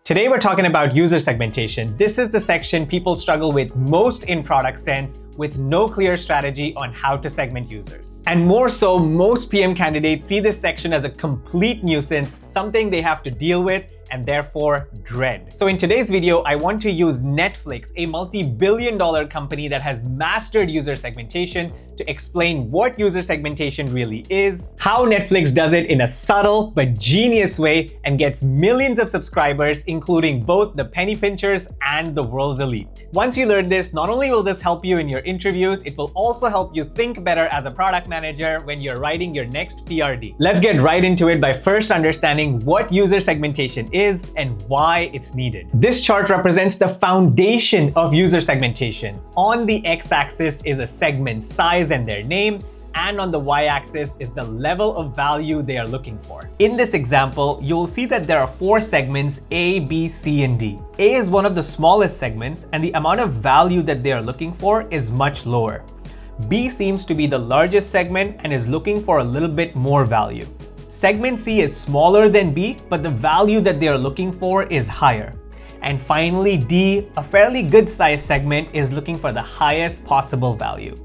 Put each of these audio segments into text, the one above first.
Today we're talking about user segmentation. This is the section people struggle with most in product sense, with no clear strategy on how to segment users. And more so, most PM candidates see this section as a complete nuisance, something they have to deal with and therefore dread. So in today's video, I want to use Netflix, a multi-billion-dollar company that has mastered user segmentation, to explain what user segmentation really is, how Netflix does it in a subtle but genius way and gets millions of subscribers, including both the penny pinchers and the world's elite. Once you learn this, not only will this help you in your interviews, it will also help you think better as a product manager when you're writing your next PRD. Let's get right into it by first understanding what user segmentation is and why it's needed. This chart represents the foundation of user segmentation. On the x-axis is a segment size and their name, and on the y-axis is the level of value they are looking for. In this example, you'll see that there are 4 segments, A, B, C, and D. A is one of the smallest segments, and the amount of value that they are looking for is much lower. B seems to be the largest segment and is looking for a little bit more value. Segment C is smaller than B, but the value that they are looking for is higher. And finally, D, a fairly good sized segment, is looking for the highest possible value.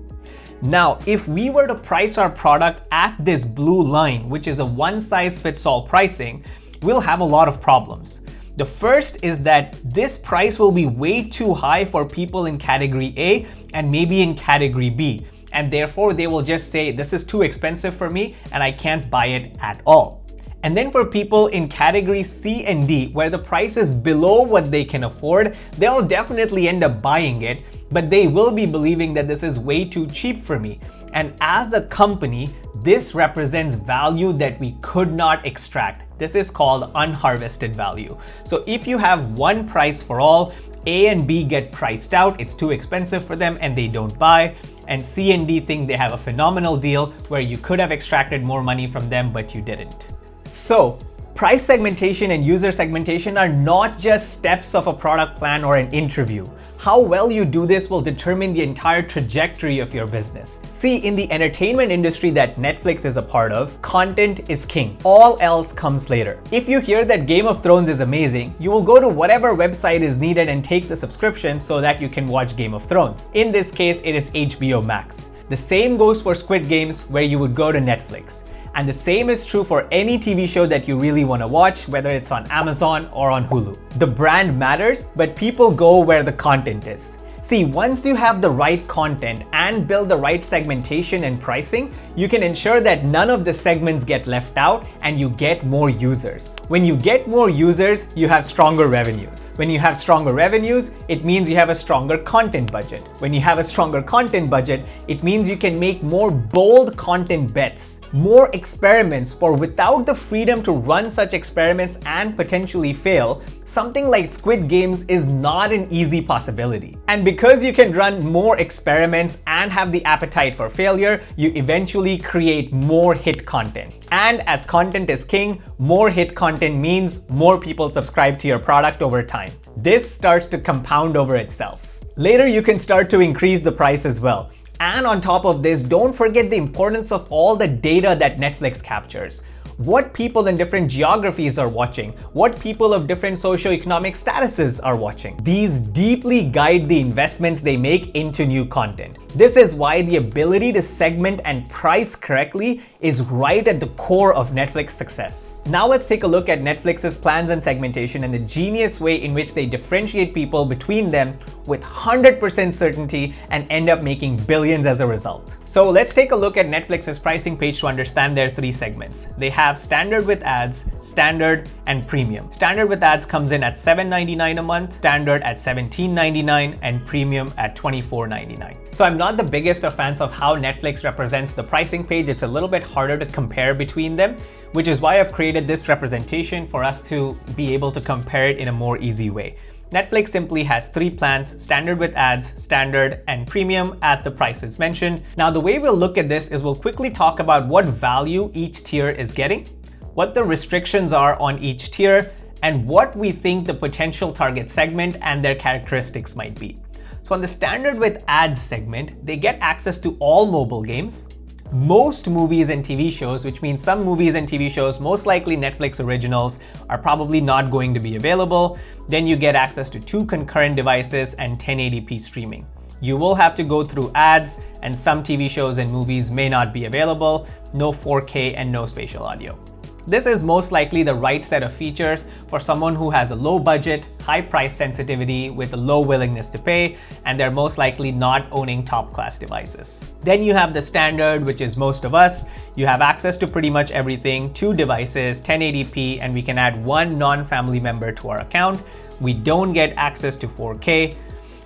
Now, if we were to price our product at this blue line, which is a one-size-fits-all pricing, we'll have a lot of problems. The first is that this price will be way too high for people in category A and maybe in category B, and therefore they will just say, this is too expensive for me and I can't buy it at all. And then for people in category C and D, where the price is below what they can afford, they'll definitely end up buying it, but they will be believing that this is way too cheap for me. And as a company, this represents value that we could not extract. This is called unharvested value. So if you have one price for all, A and B get priced out, it's too expensive for them and they don't buy. And C and D think they have a phenomenal deal where you could have extracted more money from them, but you didn't. So, price segmentation and user segmentation are not just steps of a product plan or an interview. How well you do this will determine the entire trajectory of your business. See, in the entertainment industry that Netflix is a part of, content is king. All else comes later. If you hear that Game of Thrones is amazing, you will go to whatever website is needed and take the subscription so that you can watch Game of Thrones. In this case, it is HBO Max. The same goes for Squid Games, where you would go to Netflix. And the same is true for any TV show that you really want to watch, whether it's on Amazon or on Hulu. The brand matters, but people go where the content is. See, once you have the right content and build the right segmentation and pricing, you can ensure that none of the segments get left out and you get more users. When you get more users, you have stronger revenues. When you have stronger revenues, it means you have a stronger content budget. When you have a stronger content budget, it means you can make more bold content bets, more experiments, for without the freedom to run such experiments and potentially fail, something like Squid Games is not an easy possibility. And because you can run more experiments and have the appetite for failure, you eventually create more hit content. And as content is king, more hit content means more people subscribe to your product over time. This starts to compound over itself. Later, you can start to increase the price as well. And on top of this, don't forget the importance of all the data that Netflix captures. What people in different geographies are watching, what people of different socioeconomic statuses are watching. These deeply guide the investments they make into new content. This is why the ability to segment and price correctly is right at the core of Netflix success. Now let's take a look at Netflix's plans and segmentation and the genius way in which they differentiate people between them with 100% certainty and end up making billions as a result. So let's take a look at Netflix's pricing page to understand their 3 segments. They have standard with ads, standard, and premium. Standard with ads comes in at $7.99 a month, standard at $17.99, and premium at $24.99. So I'm not the biggest of fans of how Netflix represents the pricing page. It's a little bit harder to compare between them, which is why I've created this representation for us to be able to compare it in a more easy way. Netflix simply has 3 plans, standard with ads, standard, and premium at the prices mentioned. Now, the way we'll look at this is we'll quickly talk about what value each tier is getting, what the restrictions are on each tier, and what we think the potential target segment and their characteristics might be. So on the standard with ads segment, they get access to all mobile games, most movies and TV shows, which means some movies and TV shows, most likely Netflix originals, are probably not going to be available. Then you get access to 2 concurrent devices and 1080p streaming. You will have to go through ads, and some TV shows and movies may not be available, no 4K and no spatial audio. This is most likely the right set of features for someone who has a low budget, high price sensitivity with a low willingness to pay, and they're most likely not owning top class devices. Then you have the standard, which is most of us. You have access to pretty much everything, 2 devices, 1080p, and we can add 1 non-family member to our account. We don't get access to 4K,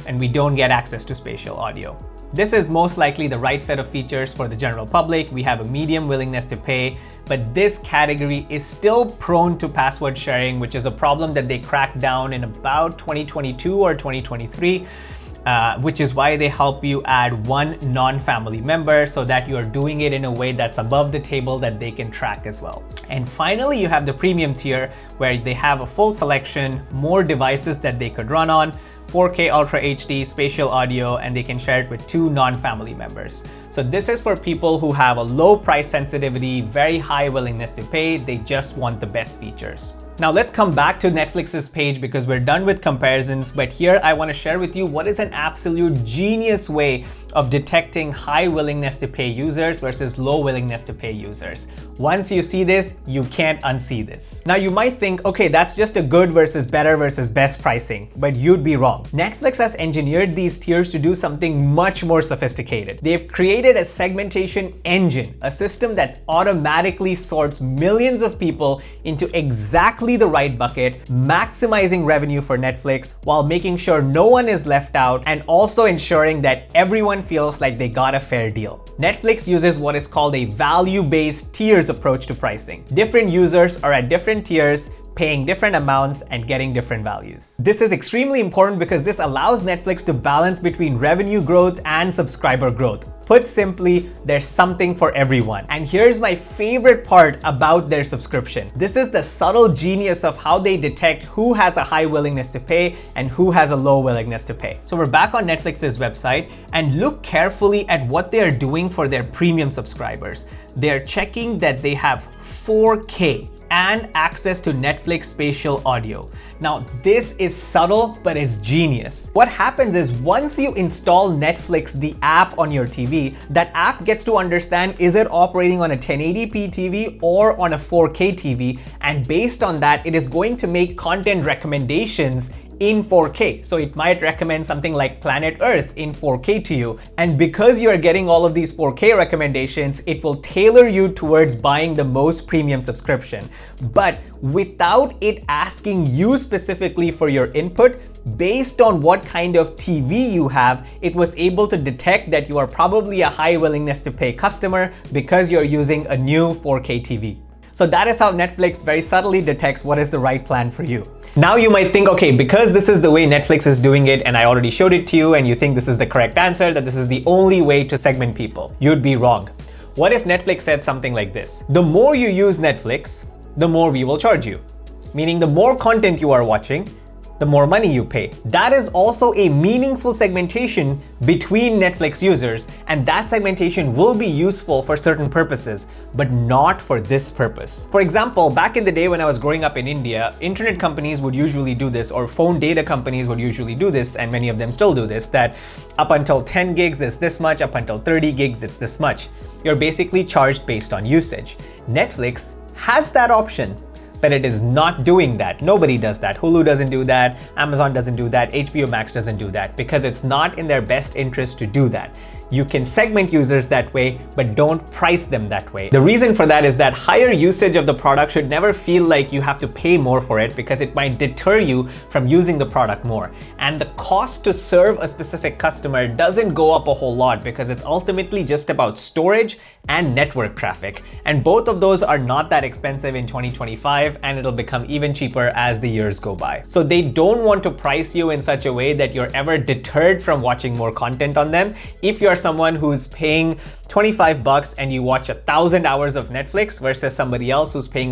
and we don't get access to spatial audio. This is most likely the right set of features for the general public. We have a medium willingness to pay, but this category is still prone to password sharing, which is a problem that they cracked down in about 2022 or 2023. Which is why they help you add 1 non-family member so that you are doing it in a way that's above the table that they can track as well. And finally, you have the premium tier where they have a full selection, more devices that they could run on, 4K Ultra HD, spatial audio, and they can share it with 2 non-family members. So this is for people who have a low price sensitivity, very high willingness to pay. They just want the best features. Now let's come back to Netflix's page because we're done with comparisons, but here I want to share with you what is an absolute genius way of detecting high willingness to pay users versus low willingness to pay users. Once you see this, you can't unsee this. Now you might think, okay, that's just a good versus better versus best pricing, but you'd be wrong. Netflix has engineered these tiers to do something much more sophisticated. They've created a segmentation engine, a system that automatically sorts millions of people into exactly the right bucket, maximizing revenue for Netflix while making sure no one is left out and also ensuring that everyone feels like they got a fair deal. Netflix uses what is called a value-based tiers approach to pricing. Different users are at different tiers, paying different amounts and getting different values. This is extremely important because this allows Netflix to balance between revenue growth and subscriber growth. Put simply, there's something for everyone. And here's my favorite part about their subscription. This is the subtle genius of how they detect who has a high willingness to pay and who has a low willingness to pay. So we're back on Netflix's website and look carefully at what they are doing for their premium subscribers. They're checking that they have 4K and access to Netflix spatial audio. Now, this is subtle, but it's genius. What happens is once you install Netflix, the app on your TV, that app gets to understand, is it operating on a 1080p TV or on a 4K TV? And based on that, it is going to make content recommendations in 4K. So it might recommend something like Planet Earth in 4K to you. And because you're getting all of these 4K recommendations, it will tailor you towards buying the most premium subscription. But without it asking you specifically for your input, based on what kind of TV you have, it was able to detect that you are probably a high willingness to pay customer because you're using a new 4K TV. So that is how Netflix very subtly detects what is the right plan for you. Now you might think, okay, because this is the way Netflix is doing it and I already showed it to you and you think this is the correct answer, that this is the only way to segment people. You'd be wrong. What if Netflix said something like this? The more you use Netflix, the more we will charge you. Meaning the more content you are watching, the more money you pay. That is also a meaningful segmentation between Netflix users, and that segmentation will be useful for certain purposes, but not for this purpose. For example, back in the day when I was growing up in India, internet companies would usually do this, or phone data companies would usually do this, and many of them still do this, that up until 10 gigs is this much, up until 30 gigs it's this much. You're basically charged based on usage. Netflix has that option, but it is not doing that. Nobody does that. Hulu doesn't do that. Amazon doesn't do that. HBO Max doesn't do that because it's not in their best interest to do that. You can segment users that way, but don't price them that way. The reason for that is that higher usage of the product should never feel like you have to pay more for it because it might deter you from using the product more. And the cost to serve a specific customer doesn't go up a whole lot because it's ultimately just about storage and network traffic. And both of those are not that expensive in 2025, and it'll become even cheaper as the years go by. So they don't want to price you in such a way that you're ever deterred from watching more content on them. If you're someone who's paying $25 and you watch 1,000 hours of Netflix versus somebody else who's paying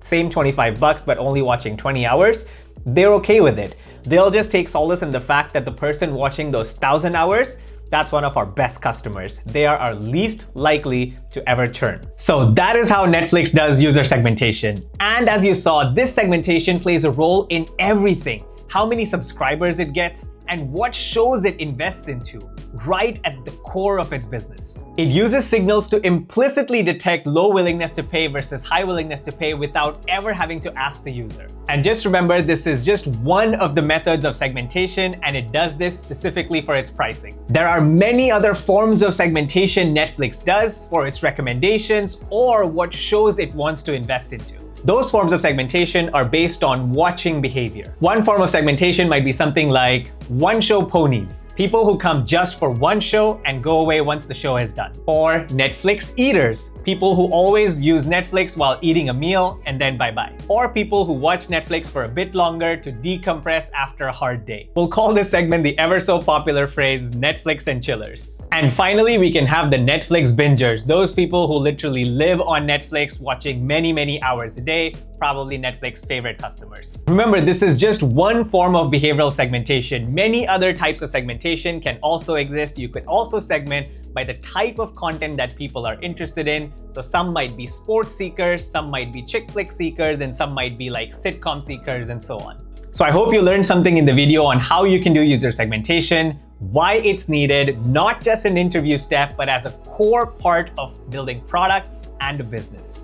same $25 but only watching 20 hours, they're okay with it. They'll just take solace in the fact that the person watching those 1,000 hours that's one of our best customers. They are our least likely to ever churn. So that is how Netflix does user segmentation. And as you saw, this segmentation plays a role in everything. How many subscribers it gets, and what shows it invests into, right at the core of its business. It uses signals to implicitly detect low willingness to pay versus high willingness to pay without ever having to ask the user. And just remember, this is just one of the methods of segmentation, and it does this specifically for its pricing. There are many other forms of segmentation Netflix does for its recommendations or what shows it wants to invest into. Those forms of segmentation are based on watching behavior. One form of segmentation might be something like one-show ponies, people who come just for one show and go away once the show is done. Or Netflix eaters, people who always use Netflix while eating a meal and then bye-bye. Or people who watch Netflix for a bit longer to decompress after a hard day. We'll call this segment the ever so popular phrase Netflix and chillers. And finally, we can have the Netflix bingers, those people who literally live on Netflix watching many hours a day, probably Netflix favorite customers. Remember, this is just one form of behavioral segmentation. Many other types of segmentation can also exist. You could also segment by the type of content that people are interested in. So some might be sports seekers, some might be chick flick seekers, and some might be like sitcom seekers and so on. So I hope you learned something in the video on how you can do user segmentation, why it's needed, not just an interview step, but as a core part of building product and a business.